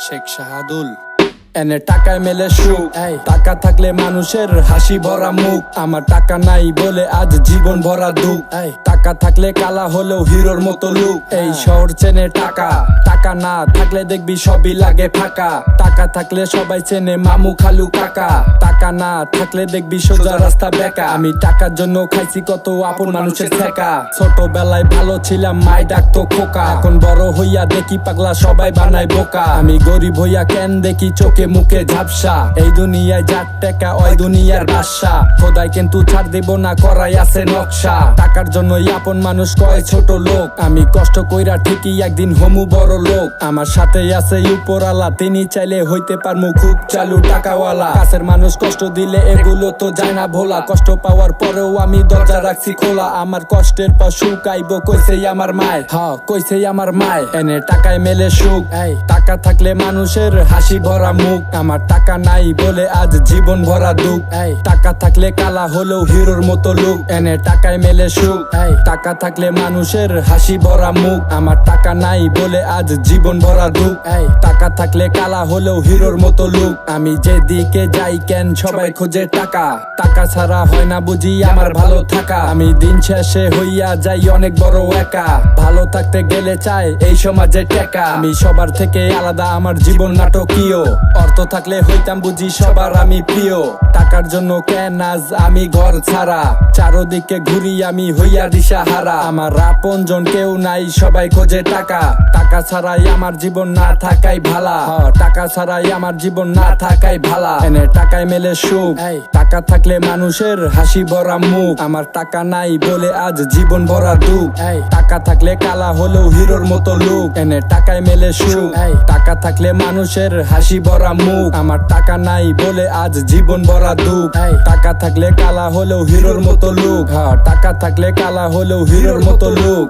শেখ শাহাদুল। এনে টাকায় মেলে সুখ, টাকা থাকলে মানুষের হাসি ভরা মুখ। আমার টাকা নাই বলে আজ জীবন ভরা দুঃখ। টাকা থাকলে কালা হলেও হিরোর মতো লুক। এই শহর চেনে টাকা, টাকা না থাকলে দেখবি সবই লাগে ফাঁকা। টাকা থাকলে সবাই চেনে মামু খালু কাকা, টাকা না থাকলে দেখবি সোজা রাস্তা বেকা। আমি টাকার জন্য খাইছি কত আপন মানুষের ঠেকা। ছোটবেলায় ভালো ছিলাম, মাই ডাকতো খোকা। এখন বড় হইয়া দেখি পাগলা সবাই বানাই বোকা। আমি গরিব হইয়া কেন দেখি চোখে মুখে ঝাপসা। এই দুনিয়ায় যার টাকা ওই দুনিয়ার বাদশা। খোদাই কিন্তু ছাড় দেব না, করাই আছে নকশা। টাকার জন্যই আপন মানুষ কয় ছোট লোক। আমি কষ্ট কইরা ঠিকই একদিন হমু বড় লোক। আমার সাথে আছে উপরালা, তিনি চাইলে হইতে পারমু খুব চালু টাকাওয়ালা। কাছের মানুষ কষ্ট দিলে এগুলো তো যায় না ভোলা। কষ্ট পাওয়ার পরেও আমি দরজা রাখছি খোলা। আমার কষ্টের পর সুখ আইব কইছেই আমার মায়, কইছেই আমার মায়। এনে টাকায় মেলে সুখ, টাকা থাকলে মানুষের হাসি ভরা মুখ। আমার টাকা নাই বলে আজ জীবন ভরা দুঃখ। টাকা থাকলে কালা হলেও হিরোর মতো লুক। এনে টাকায় মেলে সুখ, টাকা থাকলে মানুষের হাসি ভরা মুখ। আমার টাকা নাই বলে আজ জীবন ভরা দুঃখ। টাকা থাকলে কালা হলেও হিরোর মতো লুক। আমি যেদিকে যাই কেন সবাই খোঁজে টাকা। টাকা ছাড়া হয় না বুঝি আমার ভালো থাকা। আমি দিন শেষে হইয়া যাই অনেক বড় একা। ভালো থাকতে গেলে চাই এই সমাজে টেকা। আমি সবার থেকে আলাদা, আমার জীবন নাটকীয়। অর্থ থাকলে হইতাম বুঝি সবার আমি প্রিয়। টাকার জন্য কেন আজ আমি ঘর ছাড়া। চারদিকে ঘুরি আমি হইয়া দিশাহারা। আমার আপন জন কেউ নাই, সবাই খোঁজে টাকা। টাকা ছাড়াই আমার জীবন না থাকাই ভালা। টাকা ছাড়াই আমার জীবন না থাকাই ভালা। এনে টাকায় মেলে সুখ, টাকা থাকলে মানুষের হাসি ভরা মুখ। আমার টাকা নাই বলে আজ জীবন ভরা দুঃখ। টাকা থাকলে কালা হলেও হিরোর মতো লুক। এনে টাকায় মেলে সুখ, টাকা থাকলে মানুষের হাসি ভরা মুখ। আমার টাকা নাই বলে আজ জীবন ভরা দুঃখ। টাকা থাকলে কালা হলেও হিরোর মতো লুক। টাকা থাকলে কালা হলেও হিরোর মতো লুক।